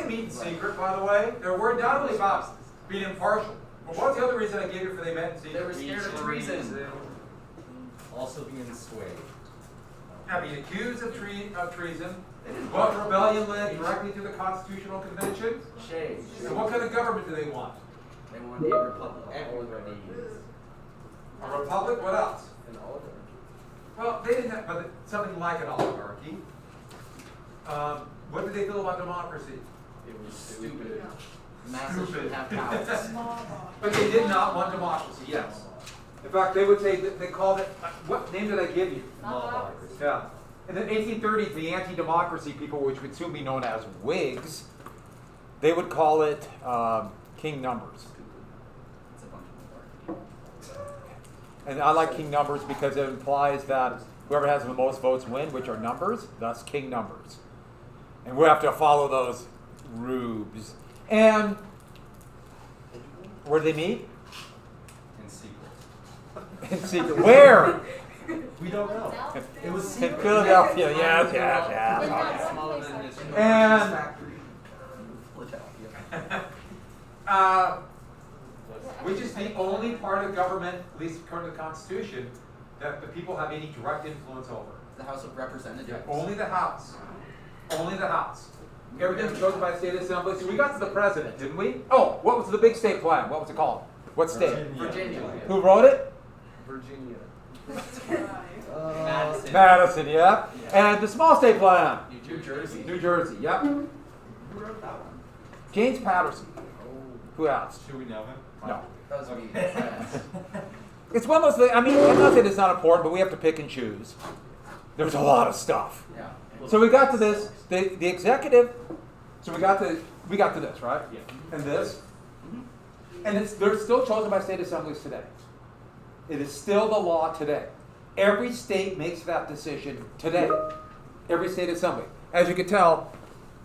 didn't meet in secret, by the way. They were undoubtedly about being impartial. But what's the other reason I gave you for they met in secret? They were scared of treason. Also being swayed. Now, being accused of treason. What rebellion led directly to the Constitutional Convention? Shade. And what kind of government do they want? They want a republic. Everybody is. A republic? What else? An oligarchy. Well, they didn't have, but something like an oligarchy. What did they feel about democracy? It was stupid. Masses should have power. But they did not want democracy, yes. In fact, they would say, that they called it, what name did I give you? Yeah. In the 1830s, the anti-democracy people, which would soon be known as Whigs, they would call it king numbers. It's a bunch of malarkey. And I like king numbers because it implies that whoever has the most votes win, which are numbers, thus king numbers. And we have to follow those rubes. And where do they meet? In secret. In secret. Where? We don't know. It was In Philadelphia, yes. smaller than this. And which is the only part of government, at least according to the Constitution, that the people have any direct influence over. The House of Representatives. Yeah, only the House. Only the House. Everything goes by state assembly. So we got to the president, didn't we? Oh, what was the big state plan? What was it called? What state? Virginia. Who wrote it? Virginia. Madison. Madison, yeah. And the small state plan? New Jersey. New Jersey, yep. Who wrote that one? James Patterson. Who else? Should we know him? No. That was me. It's one of those things, I mean, I'm not saying it's not important, but we have to pick and choose. There's a lot of stuff. Yeah. So we got to this, the executive, so we got to this, right? Yeah. And this. And they're still chosen by state assemblies today. It is still the law today. Every state makes that decision today. Every state assembly. As you can tell,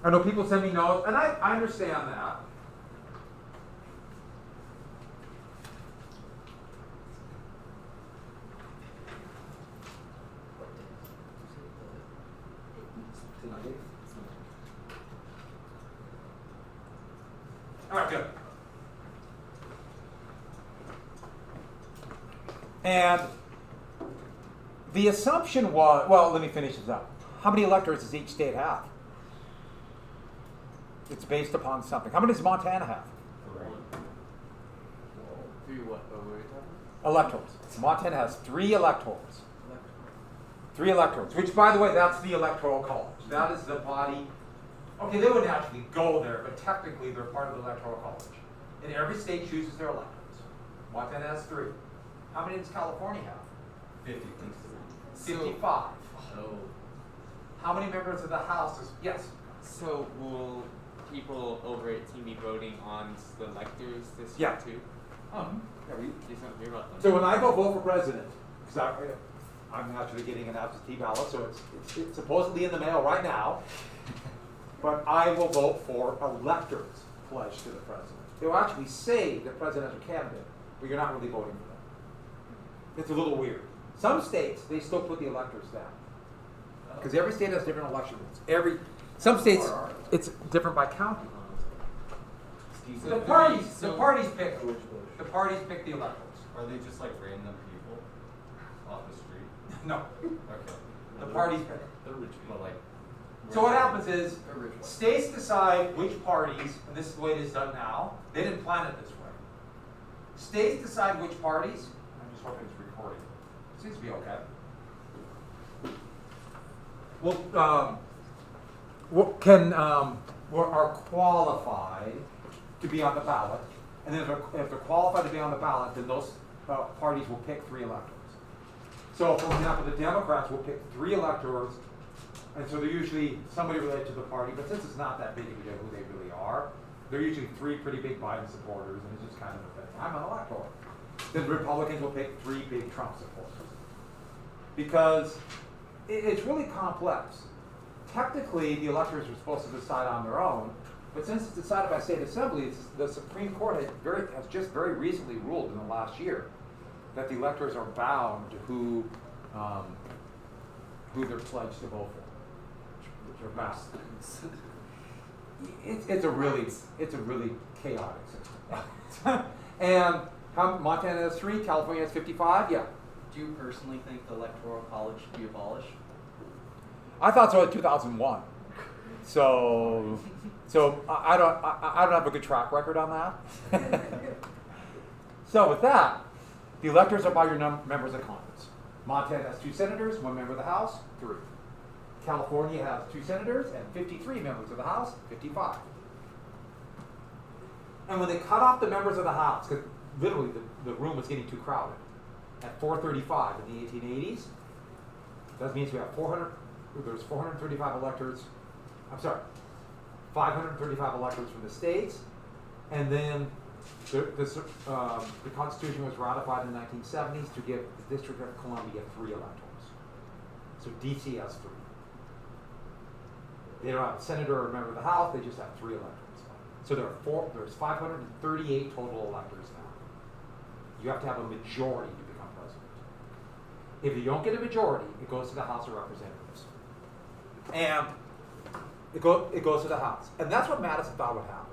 I know people send me notes, and I understand that. All right, good. And the assumption was, well, let me finish this up. How many electors does each state have? It's based upon something. How many does Montana have? Three what? What were we talking Electors. Montana has 3 electors. 3 electors, which, by the way, that's the Electoral College. That is the body. Okay, they wouldn't actually go there, but technically they're part of the Electoral College. And every state chooses their electors. Montana has 3. How many does California have? 50. 55. Oh. How many members of the House is, yes? So will people over 18 be voting on the electors this Yeah. year too? Yeah, Just not hear about them. so when I go vote for president, because I'm actually getting an absentee ballot, so it's supposedly in the mail right now, but I will vote for electors pledged to the president. They'll actually say the presidential candidate, but you're not really voting for them. It's a little weird. Some states, they still put the electors down. Because every state has different election rules. Some states, it's different by county. The parties pick the electors. Are they just like random people off the street? No, Okay. the parties pick. They're rich people. But like. So what happens is, Original. states decide which parties, and this is the way it is done now, they didn't plan it this way. States decide which parties, I'm just hoping it's recording, seems to be okay. Are qualified to be on the ballot, and then if they're qualified to be on the ballot, then those parties will pick 3 electors. So, for example, the Democrats will pick 3 electors, and so they're usually somebody related to the party, but since it's not that big of a deal who they really are, they're usually 3 pretty big Biden supporters, and it's just kind of a thing. I'm an elector. Then Republicans will pick 3 big Trump supporters. Because it's really complex. Technically, the electors are supposed to decide on their own, but since it's decided by state assemblies, the Supreme Court has just very recently ruled in the last year that the electors are bound to who they're pledged to vote for, which are bound. it's a really chaotic system. And Montana has 3, California has 55. Yeah, Do you personally think the Electoral College should be abolished? I thought so in 2001. So I don't have a good track record on that. So with that, the electors are by your members of Congress. Montana has 2 senators, 1 member of the House, 3. California has 2 senators and 53 members of the House, 55. And when they cut off the members of the House, because literally the room was getting too crowded, at 435 in the 1880s, that means there's 435 electors, 535 electors from the states, and then the Constitution was ratified in the 1970s to give the District of Columbia 3 electors. So DC has 3. They don't have a senator or a member of the House, they just have 3 electors. So there's 538 total electors now. You have to have a majority to become president. If you don't get a majority, it goes to the House of Representatives. And it goes to the House. And that's what Madison thought would happen.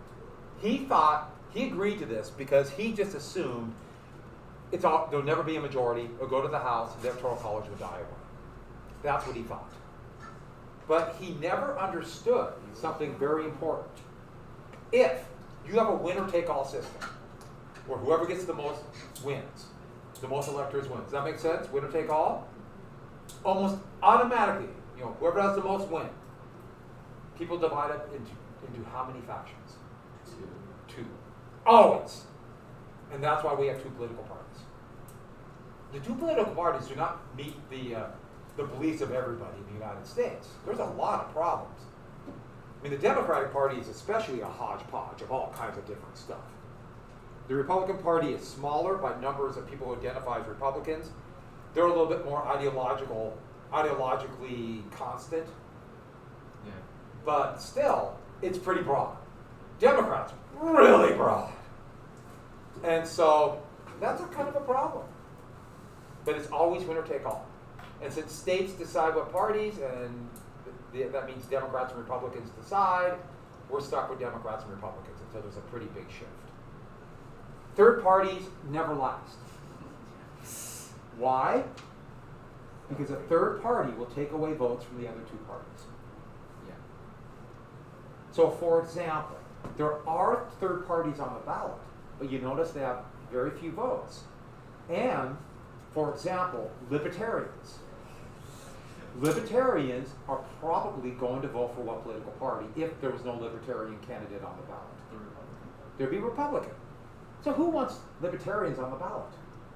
He agreed to this because he just assumed there'll never be a majority, it'll go to the House, and the Electoral College will die away. That's what he thought. But he never understood something very important. If you have a winner-take-all system, where whoever gets the most wins, the most electors wins. Does that make sense? Winner-take-all? Almost automatically, whoever has the most win. People divide it into how many factions? 2. Always. And that's why we have 2 political parties. The 2 political parties do not meet the beliefs of everybody in the United States. There's a lot of problems. I mean, the Democratic Party is especially a hodgepodge of all kinds of different stuff. The Republican Party is smaller by numbers of people who identify as Republicans. They're a little bit more ideologically constant. Yeah. But still, it's pretty broad. Democrats, really broad. And so that's a kind of a problem. But it's always winner take all. And since states decide what parties, and that means Democrats and Republicans decide, we're stuck with Democrats and Republicans until there's a pretty big shift. Third parties never last. Why? Because a third party will take away votes from the other 2 parties. Yeah. So for example, there are third parties on the ballot, but you notice they have very few votes. And, for example, libertarians. Libertarians are probably going to vote for what political party if there was no libertarian candidate on the ballot? The Republican. There'd be Republican. So who wants libertarians on the ballot?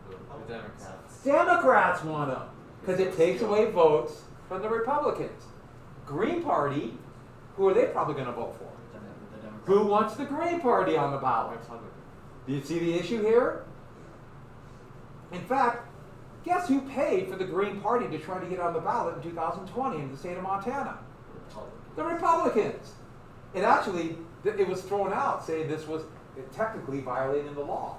The Democrats. Democrats want them, because it takes away votes from the Republicans. Green Party, who are they probably going to vote for? The Democrats. Who wants the Green Party on the ballot? Republican. Do you see the issue here? In fact, guess who paid for the Green Party to try to get on the ballot in 2020 in the state of Montana? The Republicans. It was thrown out saying this was technically violating the law.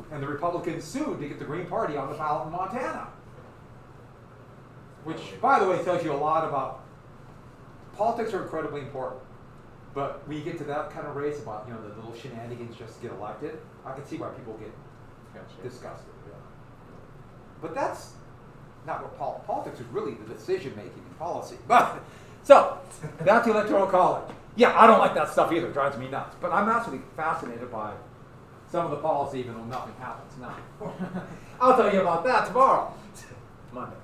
And the Republicans sued to get the Green Party on the ballot in Montana. Which, by the way, tells you a lot about politics are incredibly important. But when you get to that kind of race about, the little shenanigans just to get elected, I can see why people get disgusted. Yeah. But that's not what politics is really the decision making in policy. But so that's the Electoral College. Yeah, I don't like that stuff either. It drives me nuts. But I'm actually fascinated by some of the policy, even though nothing happens now. I'll tell you about that tomorrow. Monday.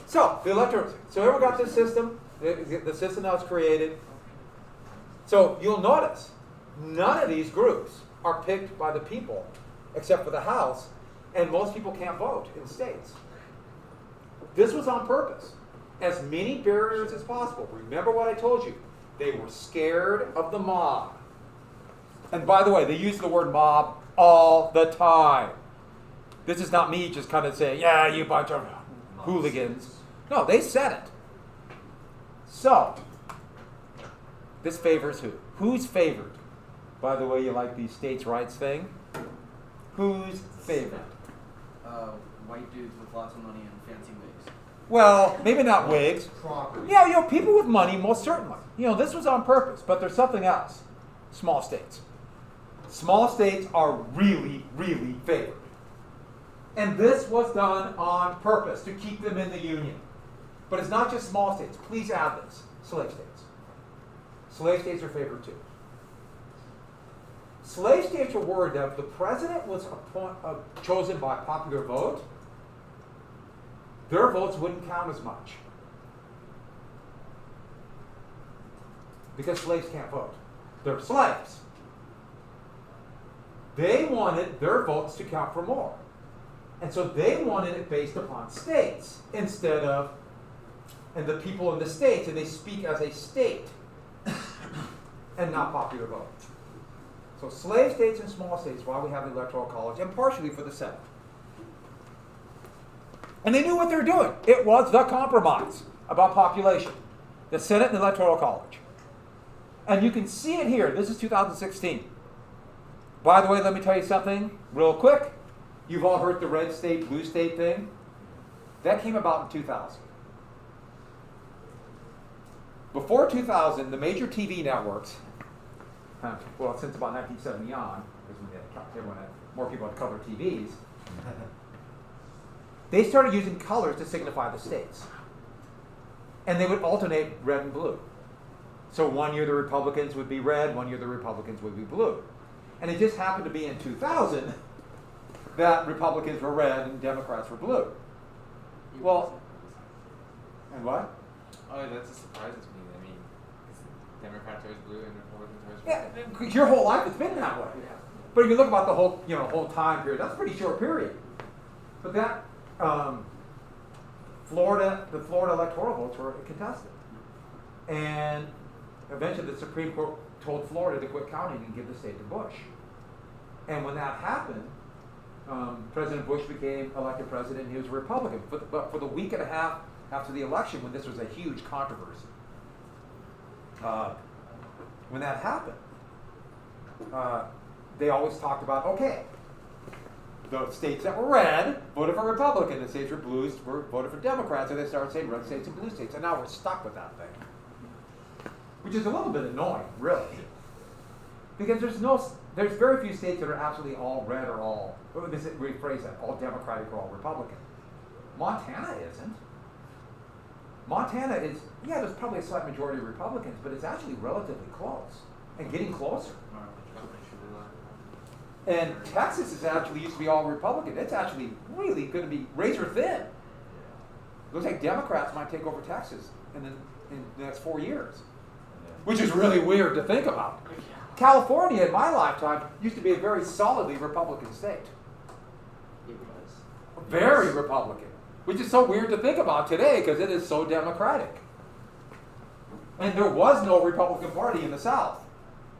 So the Electorate. So here we got this system. The system that was created. So you'll notice none of these groups are picked by the people, except for the House, and most people can't vote in states. This was on purpose. As many barriers as possible. Remember what I told you. They were scared of the mob. And by the way, they use the word mob all the time. This is not me just kind of saying, yeah, you bunch of hooligans. No, they said it. So, this favors who? Who's favored? By the way, you like the states' rights thing? Who's favored? White dudes with lots of money and fancy wigs. Well, maybe not Whigs. Property. Yeah, people with money, most certainly. This was on purpose, but there's something else. Small states. Small states are really, really favored. And this was done on purpose to keep them in the Union. But it's not just small states. Please add this. Slave states. Slave states are favored too. Slave states were worried that if the president was chosen by popular vote, their votes wouldn't count as much. Because slaves can't vote. They're slaves. They wanted their votes to count for more. And so they wanted it based upon states instead of, and the people in the states, and they speak as a state and not popular vote. So slave states and small states, why we have the Electoral College, and partially for the Senate. And they knew what they were doing. It was the compromise about population. The Senate and the Electoral College. And you can see it here. This is 2016. By the way, let me tell you something real quick. You've all heard the red state, blue state thing. That came about in 2000. Before 2000, the major TV networks, well, since about 1970 on, because when more people had color TVs, they started using colors to signify the states. And they would alternate red and blue. So one year the Republicans would be red, one year the Republicans would be blue. And it just happened to be in 2000 that Republicans were red and Democrats were blue. Well, and what? Oh, that just surprises me. I mean, Democrats are always blue and Republicans are always red. Yeah, your whole life it's been that way. But if you look about the whole time period, that's a pretty short period. But that the Florida electoral votes were contested, and eventually the Supreme Court told Florida to quit counting and give the state to Bush. And when that happened, President Bush became elected president, and he was a Republican. But for the week and a half after the election, when this was a huge controversy, when that happened, they always talked about, okay, the states that were red voted for Republican, the states were blues voted for Democrats, and they started saying red states and blue states, and now we're stuck with that thing. Which is a little bit annoying, really. Because there's very few states that are absolutely all red or all, let me rephrase that, all Democratic or all Republican. Montana isn't. Montana is, yeah, there's probably a slight majority of Republicans, but it's actually relatively close and getting closer. And Texas is actually used to be all Republican. It's actually really going to be razor thin. Looks like Democrats might take over Texas in the next 4 years, which is really weird to think about. California, in my lifetime, used to be a very solidly Republican state. It was. Very Republican, which is so weird to think about today because it is so Democratic. And there was no Republican Party in the South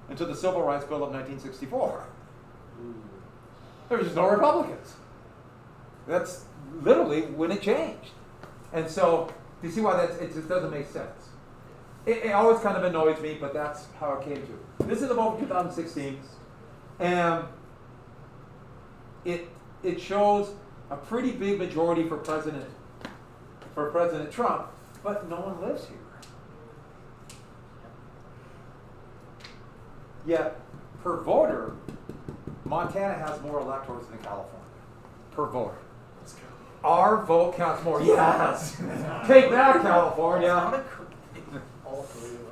until the Civil Rights Bill of 1964. There was just no Republicans. That's literally when it changed. And so, do you see why it just doesn't make sense? It always kind of annoys me, but that's how it came to. This is the vote for 2016, and it shows a pretty big majority for President Trump, but no one lives here. Yet, per voter, Montana has more electors than California. Per voter. Let's go. Our vote counts more. Yes! Take that, California! All three of us.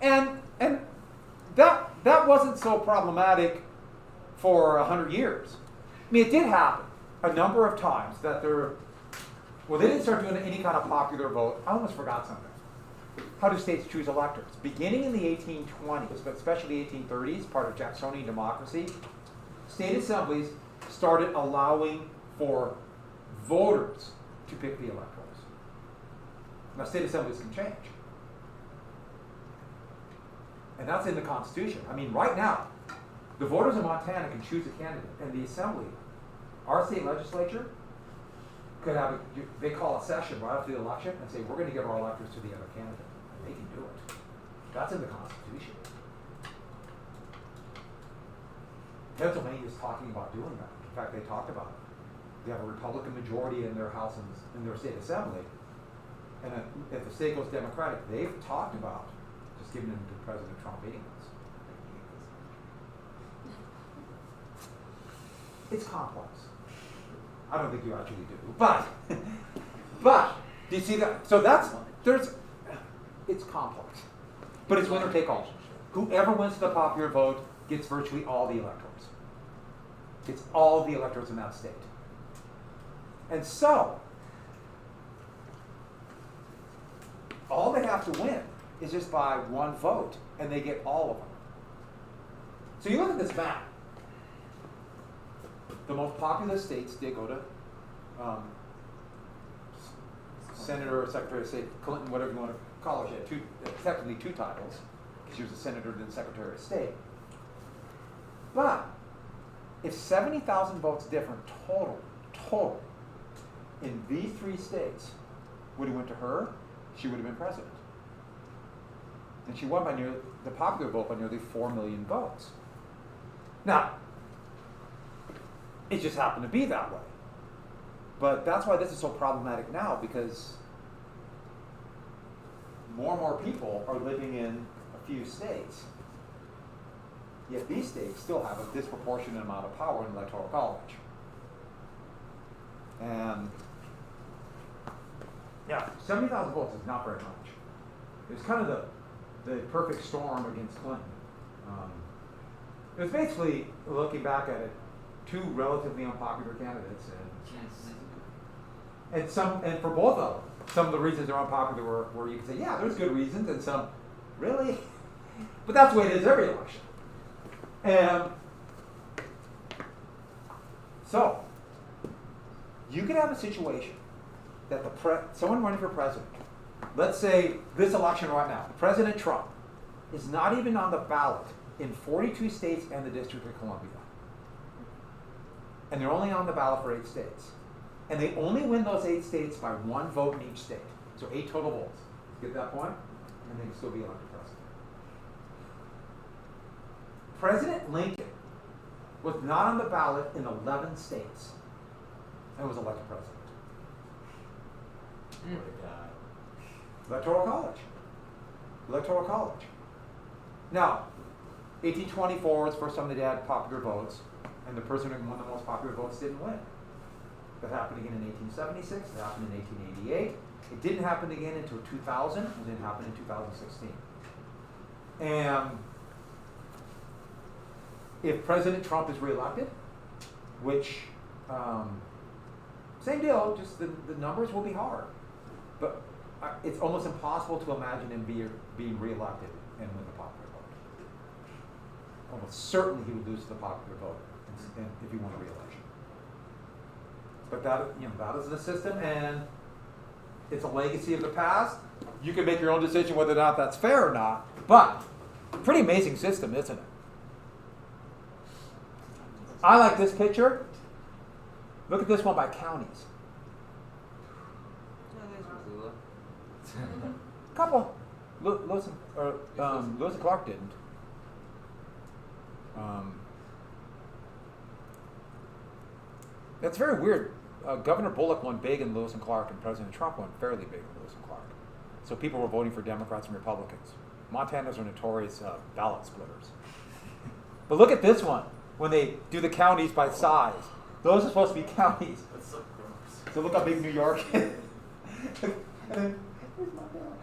And that wasn't so problematic for 100 years. I mean, it did happen a number of times that they didn't start doing any kind of popular vote. I almost forgot something. How do states choose electors? Beginning in the 1820s, but especially 1830s, part of Jacksonian democracy, state assemblies started allowing for voters to pick the electors. Now, state assemblies can change. And that's in the Constitution. I mean, right now, the voters of Montana can choose a candidate, and the assembly, our state legislature, could have they call a session right after the election and say, we're going to give our electors to the other candidate. And they can do it. That's in the Constitution. Pennsylvania is talking about doing that. In fact, they talked about it. they have a Republican majority in their House and in their state assembly, and if the state goes Democratic, they've talked about just giving them to President Trump anyways. It's complex. I don't think you actually do, but do you see that? So it's complex, but it's winner take all. Whoever wins the popular vote gets virtually all the electors. It's all the electors in that state. And so, all they have to win is just by one vote, and they get all of them. So you look at this map. The most populous states did go to Senator or Secretary of State, Clinton, whatever you want to call her. She had technically two titles, because she was a senator and then Secretary of State. But if 70,000 votes different total, in these three states would have went to her, she would have been president. And she won by the popular vote by nearly 4 million votes. Now, it just happened to be that way. But that's why this is so problematic now, because more and more people are living in a few states. Yet these states still have a disproportionate amount of power in the Electoral College. And yeah, 70,000 votes is not very much. It's kind of the perfect storm against Clinton. It was basically, looking back at it, two relatively unpopular candidates, and for both of them, some of the reasons they're unpopular were you could say, yeah, there's good reasons, and some, really? But that's the way it is every election. And so, you could have a situation that someone running for president, let's say this election right now, President Trump is not even on the ballot in 42 states and the District of Columbia. And they're only on the ballot for 8 states. And they only win those 8 states by 1 vote in each state. So 8 total votes. Get that point? And they can still be elected president. President Lincoln was not on the ballot in 11 states and was elected president. Electoral College. Electoral College. Now, 1824 is the first time they had popular votes, and the person who won the most popular votes didn't win. That happened again in 1876, it happened in 1888. It didn't happen again until 2000, and didn't happen in 2016. And if President Trump is reelected, which, same deal, just the numbers will be hard. But it's almost impossible to imagine him being reelected and win the popular vote. Almost certainly he would lose the popular vote if he won a re-election. But that is the system, and it's a legacy of the past. You can make your own decision whether or not that's fair or not, but pretty amazing system, isn't it? I like this picture. Look at this one by counties. Couple. Lewis and Clark didn't. That's very weird. Governor Bullock won big in Lewis and Clark, and President Trump won fairly big in Lewis and Clark. So people were voting for Democrats and Republicans. Montanans are notorious ballot splitters. But look at this one. When they do the counties by size, those are supposed to be counties. That's so gross. So look how big New York is. And then, here's Montana.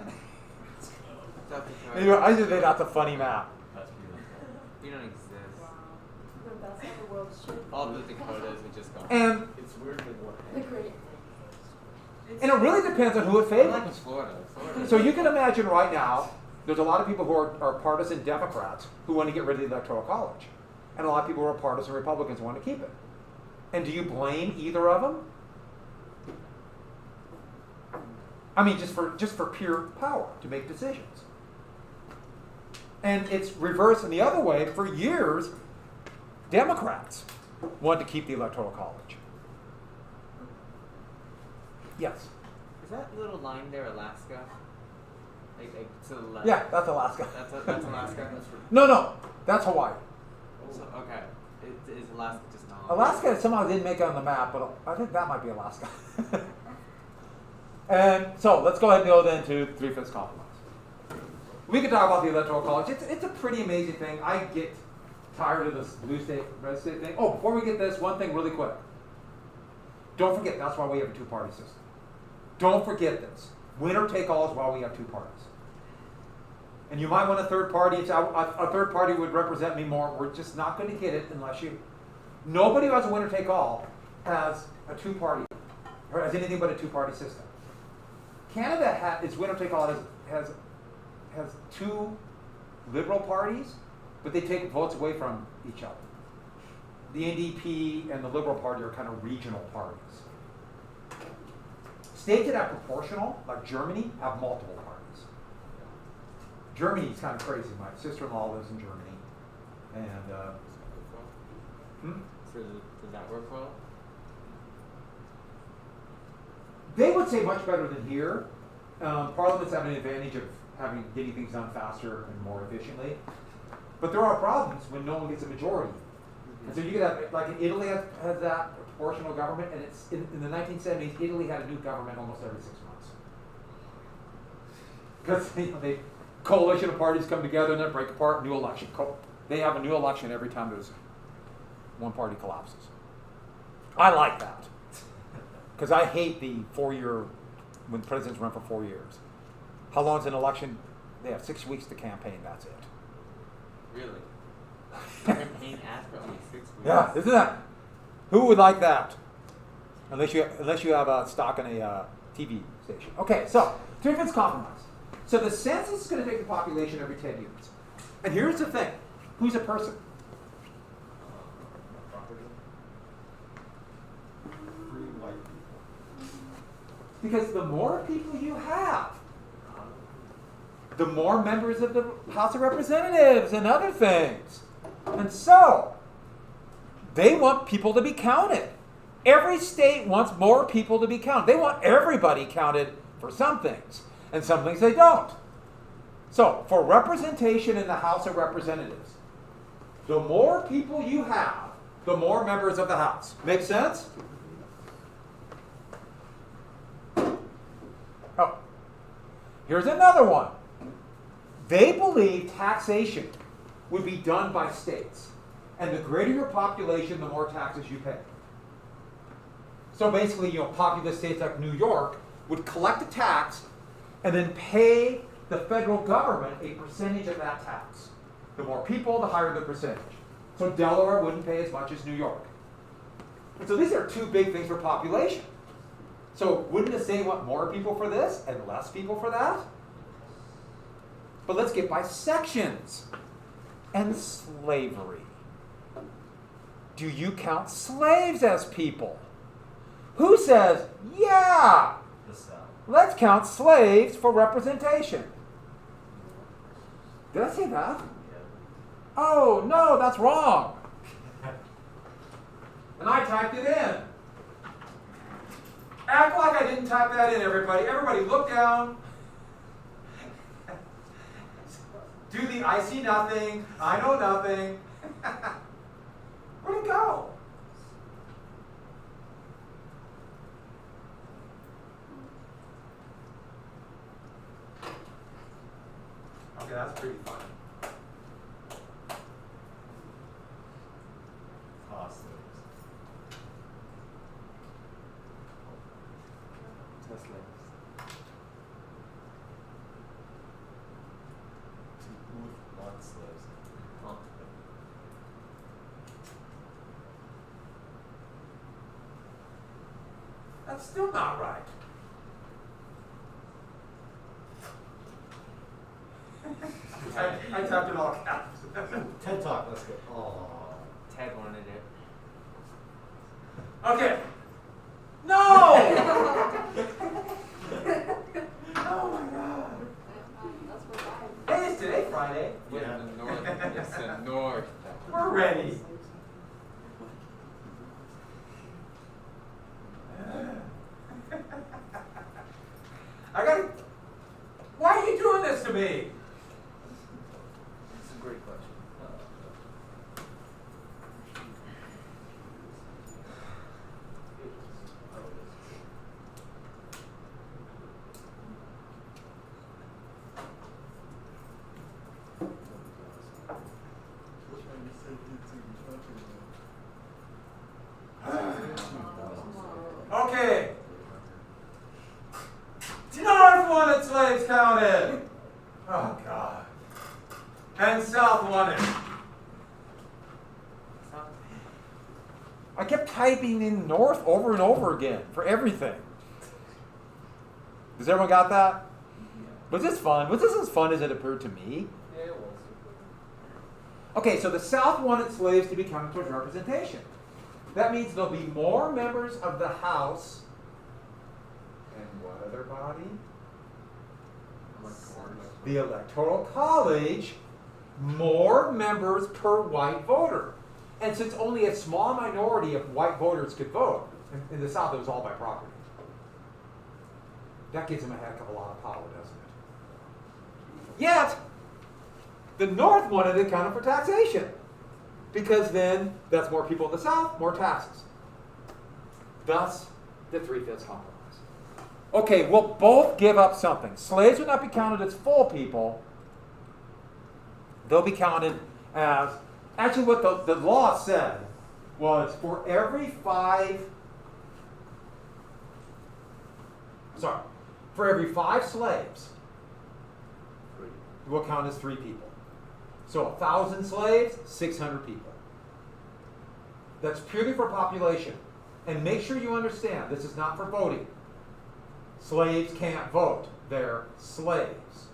Anyway, I just think that's a funny map. That's beautiful. You don't exist. No, that's how the world should be. All the Dakotas would just go. And It's weird when what The great. it really depends on who it I like favors. Florida. So you can imagine right now, there's a lot of people who are partisan Democrats who want to get rid of the Electoral College. And a lot of people who are partisan Republicans who want to keep it. And do you blame either of them? I mean, just for pure power to make decisions. And it's reversed in the other way. For years, Democrats wanted to keep the Electoral College. Yes? Is that little line there Alaska? Like to the left? Yeah, that's Alaska. That's Alaska? No, that's Hawaii. So, okay. Is Alaska just not? Alaska somehow didn't make it on the map, but I think that might be Alaska. And so let's go ahead and go then to 3/5 compromise. We could talk about the Electoral College. It's a pretty amazing thing. I get tired of this blue state, red state thing. Oh, before we get this, one thing really quick. Don't forget, that's why we have a two-party system. Don't forget this. Winner take all is why we have two parties. And you might want a third party. A third party would represent me more. We're just not going to get it unless you. Nobody who has a winner take all has a two-party, or has anything but a two-party system. Canada its winner take all has two liberal parties, but they take votes away from each other. The NDP and the Liberal Party are kind of regional parties. States that have proportional, like Germany, have multiple parties. Germany's kind of crazy. My sister-in-law lives in Germany, and So does that work well? they would say much better than here. Parliaments have an advantage of getting things done faster and more efficiently, but there are problems when no one gets a majority. And so you could have, like in Italy has that proportional government, and it's in the 1970s, Italy had a new government almost every 6 months. Because the coalition of parties come together and then break apart, new election. They have a new election every time there's one party collapses. I like that. Because I hate the 4-year, when presidents run for 4 years. How long is an election? They have 6 weeks to campaign, that's it. Really? Campaign ads for only 6 weeks. Yeah, isn't that? Who would like that? Unless you have a stock in a TV station. Okay, so 3/5 compromise. So the census is going to take the population every 10 years. And here's the thing: who's a person? Property. Free white people. Because the more people you have, the more members of the House of Representatives and other things. And so, they want people to be counted. Every state wants more people to be counted. They want everybody counted for some things, and some things they don't. So, for representation in the House of Representatives, the more people you have, the more members of the House. Make sense? Oh, here's another one. They believe taxation would be done by states. And the greater your population, the more taxes you pay. So basically, populous states like New York would collect a tax and then pay the federal government a percentage of that tax. The more people, the higher the percentage. So Delaware wouldn't pay as much as New York. And so these are two big things for population. So wouldn't the state want more people for this and less people for that? But let's get by sections. And slavery. Do you count slaves as people? Who says, yeah, The South. let's count slaves for representation? Did I say that? Yeah. Oh, no, that's wrong. And I typed it in. Act like I didn't type that in, everybody. Everybody look down. Do the I see nothing, I know nothing. Where'd it go? Okay, that's pretty fun. Cost slaves. Who wants slaves? That's still not right. I tapped it all caps. TED Talk, let's go. Oh. Ted wanted it. Okay. No! Oh my God. That's what I. Hey, is today Friday? With Yeah. the north. It's the north. We're ready. I gotta. Why are you doing this to me? It's a great question. slaves counted? Oh, God. And South wanted. I kept typing in North over and over again for everything. Does everyone got that? Was this fun? Was this as fun as it appeared to me? Yeah, it was. Okay, so the South wanted slaves to be counted towards representation. That means there'll be more members of the House and what other body? The Electoral College, more members per white voter. And since only a small minority of white voters could vote, in the South it was all by property. That gives them a heck of a lot of power, doesn't it? Yet, the North wanted it counted for taxation. Because then, that's more people in the South, more taxes. Thus, the 3/5 compromise. Okay, we'll both give up something. Slaves would not be counted as full people. They'll be counted as, actually what the law said was for every five slaves, we'll count as 3 people. So 1,000 slaves, 600 people. That's purely for population. And make sure you understand, this is not for voting. Slaves can't vote. They're slaves.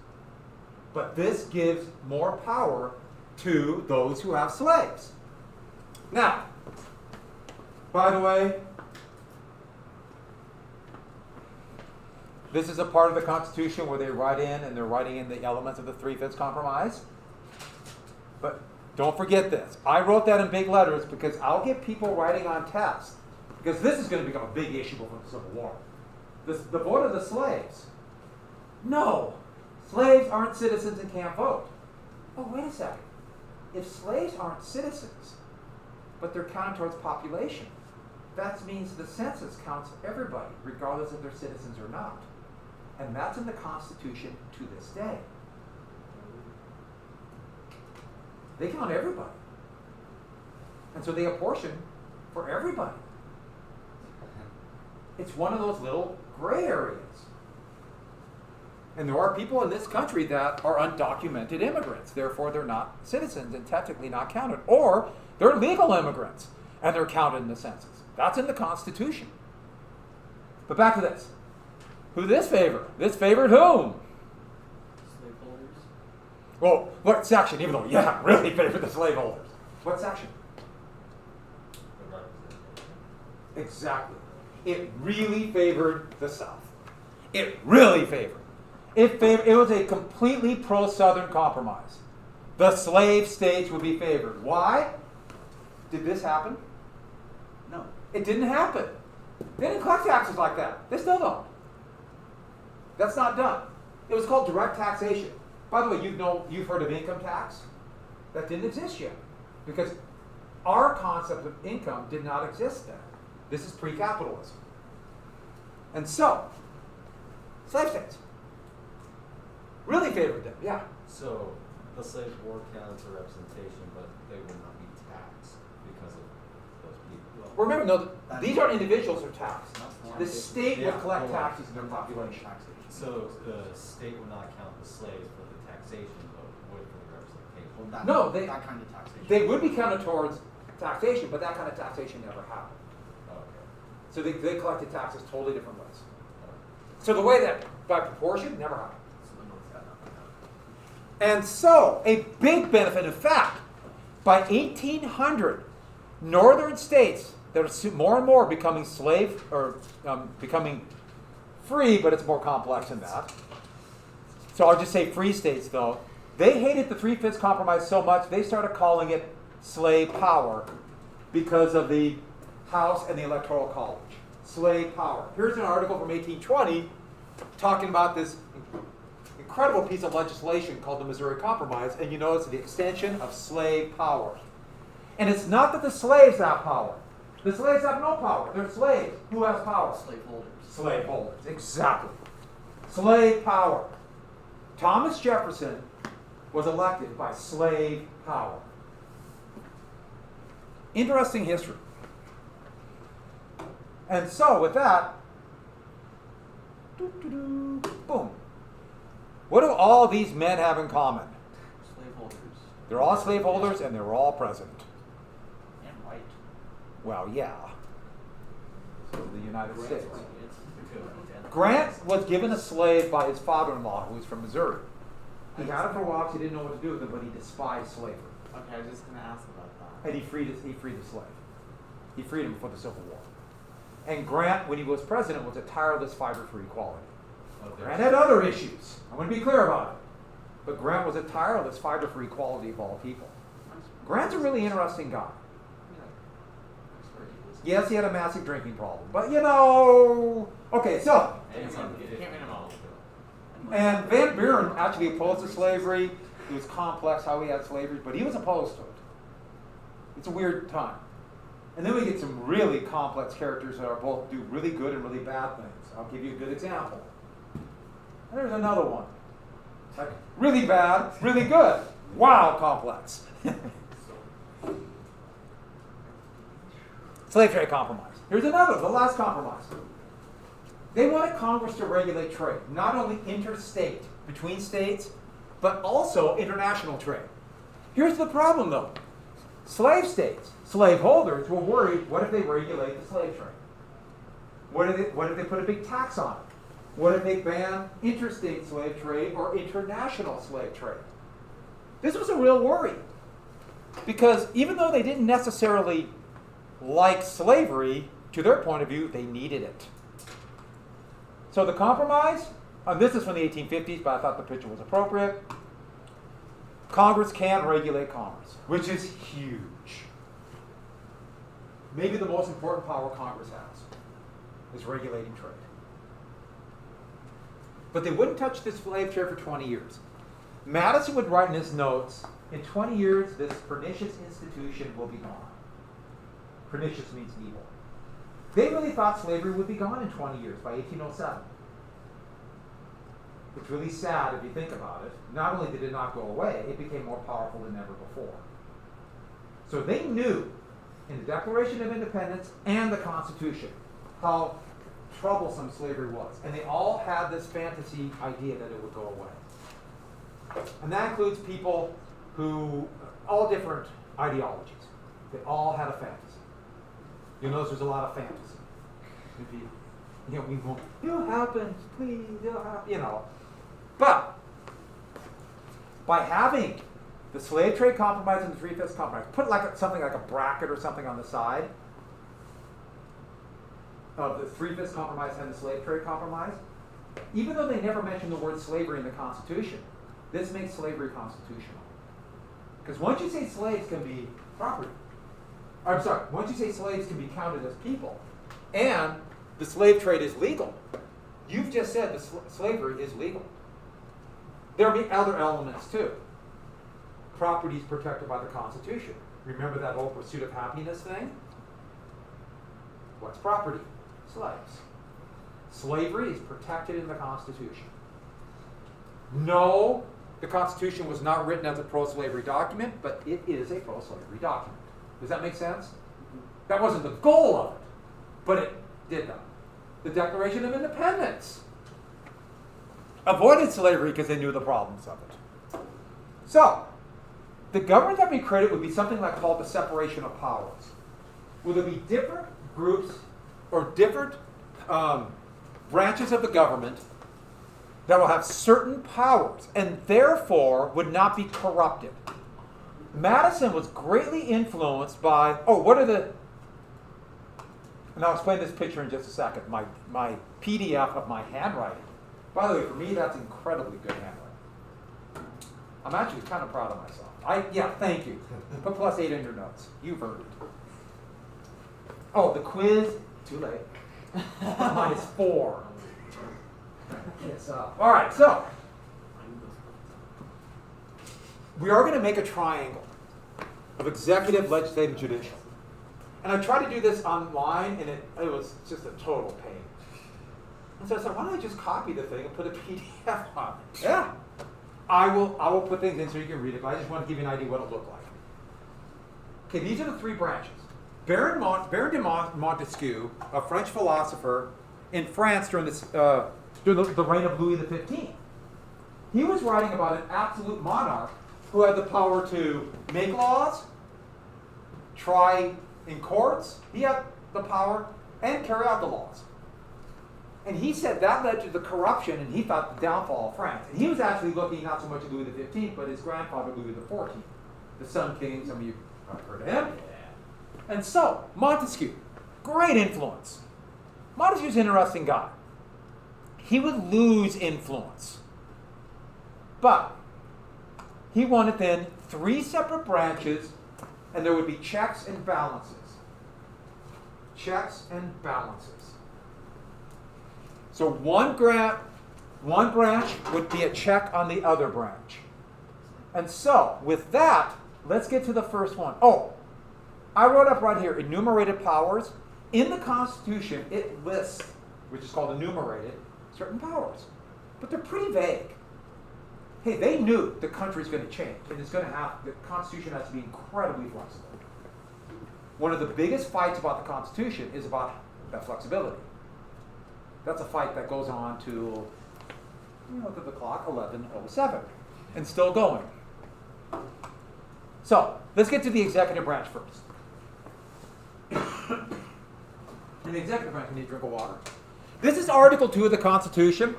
But this gives more power to those who have slaves. Now, by the way, this is a part of the Constitution where they write in, and they're writing in the elements of the 3/5 compromise. But don't forget this. I wrote that in big letters because I'll get people writing on tests. Because this is going to become a big issue before the Civil War. The vote of the slaves. No, slaves aren't citizens and can't vote. Oh, wait a second. If slaves aren't citizens, but they're counted towards population, that means the census counts everybody, regardless if they're citizens or not. And that's in the Constitution to this day. They count everybody. And so they apportion for everybody. It's one of those little gray areas. And there are people in this country that are undocumented immigrants. Therefore, they're not citizens and technically not counted. Or they're legal immigrants and they're counted in the census. That's in the Constitution. But back to this. Who this favored? This favored whom? Slaveholders. Well, what section? Even though, yeah, really favored the slaveholders. What section? The representation. Exactly. It really favored the South. It really favored. It was a completely pro-Southern compromise. The slave states would be favored. Why? Did this happen? No. It didn't happen. They didn't collect taxes like that. They still don't. That's not done. It was called direct taxation. By the way, you've heard of income tax? That didn't exist yet. Because our concept of income did not exist then. This is pre-capitalism. And so, slave states really favored them, yeah. So the slaves were counted to representation, but they will not be taxed because of those people. Remember, no, these aren't individuals who are taxed. That's The state would Yeah, collect hold on. taxes in their population. So the state will not count the slaves for the taxation, but would for the representation. Well, that, No, that kind of taxation. They would be counted towards taxation, but that kind of taxation never happened. Okay. So they collected taxes totally different ways. So the way that, by proportion, never happened. So the North's got nothing. And so, a big benefit, in fact, by 1800, northern states that are more and more becoming becoming free, but it's more complex than that. So I'll just say free states, though. They hated the 3/5 compromise so much, they started calling it slave power because of the House and the Electoral College. Slave power. Here's an article from 1820 talking about this incredible piece of legislation called the Missouri Compromise, and you notice the extension of slave power. And it's not that the slaves have power. The slaves have no power. They're slaves. Who has power? Slaveholders. Slaveholders, exactly. Slave power. Thomas Jefferson was elected by slave power. Interesting history. And so, with that, boom. What do all these men have in common? Slaveholders. They're all slaveholders and they're all present. And white. Well, yeah. So the United States. It's Grant was given a slave by his father-in-law, who was from Missouri. He had it for a while because he didn't know what to do with it, but he despised slavery. Okay, I was just gonna ask about that. And he freed the slave. He freed him before the Civil War. And Grant, when he was president, was a tireless fighter for equality. Grant had other issues. I want to be clear about it. But Grant was a tireless fighter for equality of all people. Grant's a really interesting guy. Yes, he had a massive drinking problem. But okay, so. Can't win them all. And Van Buren actually opposed to slavery. It was complex how he had slavery, but he was opposed to it. It's a weird time. And then we get some really complex characters that are both do really good and really bad things. I'll give you a good example. And there's another one. Like, really bad, really good. Wow, complex. Slave trade compromise. Here's another, the last compromise. They wanted Congress to regulate trade, not only interstate, between states, but also international trade. Here's the problem, though. Slave states, slaveholders, were worried, what if they regulate the slave trade? What if they put a big tax on it? What if they ban interstate slave trade or international slave trade? This was a real worry. Because even though they didn't necessarily like slavery, to their point of view, they needed it. So the compromise, and this is from the 1850s, but I thought the picture was appropriate. Congress can regulate commerce, which is huge. Maybe the most important power Congress has is regulating trade. But they wouldn't touch this slave trade for 20 years. Madison would write in his notes, in 20 years, this pernicious institution will be gone. Pernicious means evil. They really thought slavery would be gone in 20 years, by 1807. It's really sad if you think about it. Not only did it not go away, it became more powerful than ever before. So they knew in the Declaration of Independence and the Constitution how troublesome slavery was. And they all had this fantasy idea that it would go away. And that includes people who, all different ideologies. They all had a fantasy. You'll notice there's a lot of fantasy. We won't, it'll happen, please, it'll happen, But, by having the slave trade compromise and the three-fifths compromise, put something like a bracket or something on the side of the three-fifths compromise and the slave trade compromise, even though they never mention the word slavery in the Constitution, this makes slavery constitutional. Because once you say slaves can be property, once you say slaves can be counted as people, and the slave trade is legal, you've just said the slavery is legal. There'll be other elements too. Property is protected by the Constitution. Remember that whole pursuit of happiness thing? What's property? Slaves. Slavery is protected in the Constitution. No, the Constitution was not written as a pro-slavery document, but it is a pro-slavery document. Does that make sense? That wasn't the goal of it, but it did that. The Declaration of Independence avoided slavery because they knew the problems of it. So, the government that we created would be something like called the separation of powers. Will there be different groups or different branches of the government that will have certain powers and therefore would not be corrupted? Madison was greatly influenced by, and I'll explain this picture in just a second, my PDF of my handwriting. By the way, for me, that's incredibly good handwriting. I'm actually kind of proud of myself. Thank you. Put +8 in your notes. You've earned it. Oh, the quiz, too late. -4. Yes. All right, so we are going to make a triangle of executive, legislative, judicial. And I tried to do this online, and it was just a total pain. And so I said, why don't I just copy the thing and put a PDF on it? Yeah. I will put things in so you can read it, but I just want to give you an idea what it'll look like. Okay, these are the three branches. Baron de Montesquieu, a French philosopher in France during the reign of Louis XV. He was writing about an absolute monarch who had the power to make laws, try in courts, he had the power, and carry out the laws. And he said that led to the corruption, and he thought the downfall of France. And he was actually looking not so much at Louis XV, but his grandfather, Louis XIV, the Sun King. Some of you have heard of him. And so, Montesquieu, great influence. Montesquieu's an interesting guy. He would lose influence. But he wanted then 3 separate branches, and there would be checks and balances. Checks and balances. So one branch would be a check on the other branch. And so, with that, let's get to the first one. Oh, I wrote up right here, enumerated powers. In the Constitution, it lists, which is called enumerated, certain powers. But they're pretty vague. Hey, they knew the country's going to change, and the Constitution has to be incredibly flexible. One of the biggest fights about the Constitution is about that flexibility. That's a fight that goes on to, look at the clock, 11:07, and still going. So, let's get to the executive branch first. In the executive branch, you need a drink of water. This is Article 2 of the Constitution.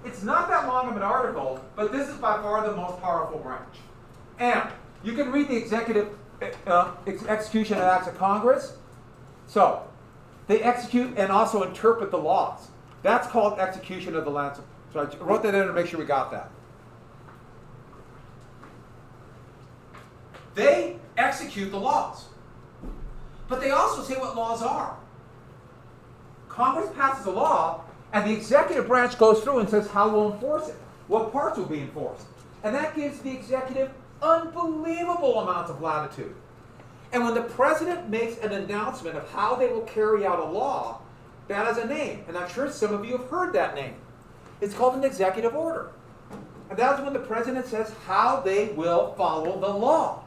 It's not that long of an article, but this is by far the most powerful branch. And you can read the executive execution of acts of Congress. So, they execute and also interpret the laws. That's called execution of the lands. So I wrote that in to make sure we got that. They execute the laws. But they also say what laws are. Congress passes a law, and the executive branch goes through and says how we'll enforce it, what parts will be enforced. And that gives the executive unbelievable amounts of latitude. And when the president makes an announcement of how they will carry out a law, that has a name. And I'm sure some of you have heard that name. It's called an executive order. And that's when the president says how they will follow the law.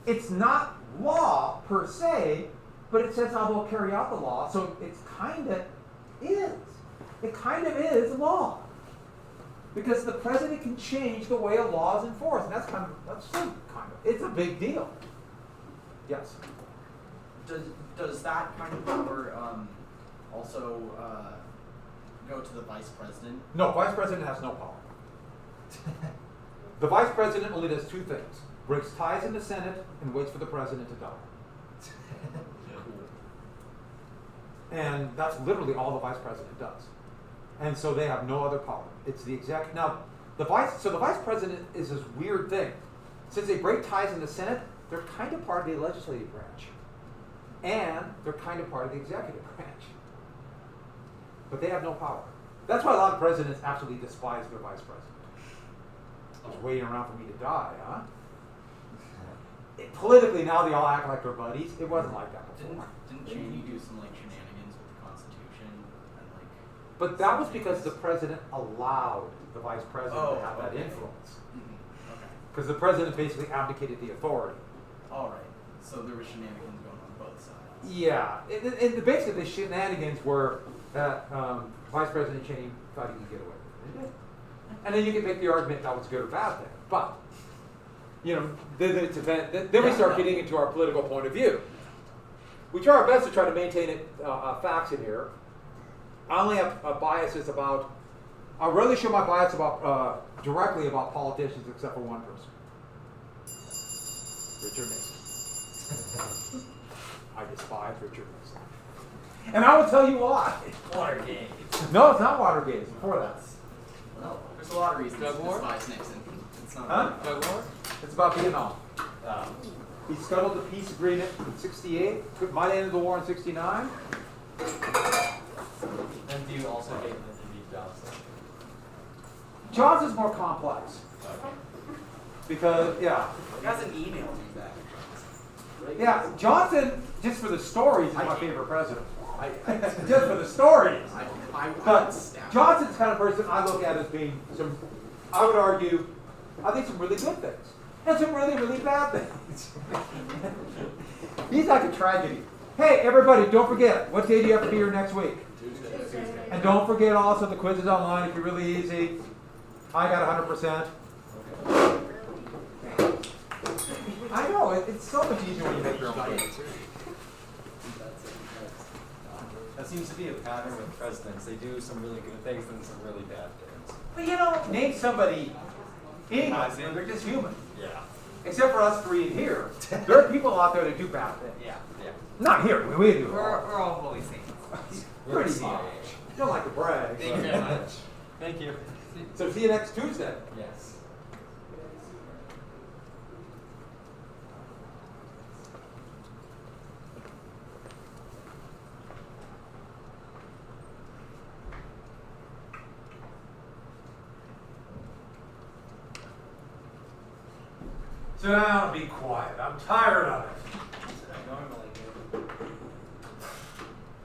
It's not law per se, but it says how they'll carry out the law. So it's kind of is. It kind of is law. Because the president can change the way a law is enforced. And it's a big deal. Yes? Does that kind of power also go to the vice president? No, vice president has no power. The vice president only does 2 things. Breaks ties in the Senate and waits for the president to die. And that's literally all the vice president does. And so they have no other power. It's the executive. Now, the vice president is this weird thing. Since they break ties in the Senate, they're kind of part of the legislative branch. And they're kind of part of the executive branch. But they have no power. That's why a lot of presidents absolutely despise their vice president. Just waiting around for me to die, huh? Politically, now they all act like they're buddies. It wasn't like that before. Didn't Cheney do some shenanigans with the Constitution and But that was because the president allowed the vice president to have that influence. Mm-hmm. Okay. Because the president basically abdicated the authority. All right. So there were shenanigans going on both sides. Yeah. And basically the shenanigans were that Vice President Cheney thought he could get away with it. And then you can make the argument that was a good or bad thing. But, then we start getting into our political point of view. We try our best to try to maintain facts in here. I only have biases about, I rarely show my bias about directly about politicians except for one person. Richard Nixon. I despise Richard Nixon. And I will tell you why. Watergate. No, it's not Watergate. It's before that. Well, there's a lot of reasons Drug to war? despise Nixon. It's not Huh? Drug war? It's about Vietnam. He scuttled the peace agreement in 68, might end the war in 69. And do you also hate Lyndon Johnson? Johnson's more complex. Because, yeah. He hasn't emailed me back. Yeah, Johnson, just for the stories, is my favorite president. Just for the stories. But Johnson's the kind of person I look at as being some, I would argue, I think some really good things. And some really, really bad things. He's like a tragedy. Hey, everybody, don't forget, what day do you have to be here next week? Tuesday. And don't forget also the quiz is online if you're really easy. I got 100%. I know, it's so much easier when you make your own case. That seems to be a pattern with presidents. They do some really good things and some really bad things. But you know, name somebody in England, they're just human. Yeah. Except for us three in here. There are people out there that do bad things. Yeah. Yeah. Not here, we do. We're all holy saints. Pretty CIA. much. Don't like to brag. Thank you but- very much. Thank you. So see you next Tuesday. Yes. Sit down and be quiet. I'm tired of it.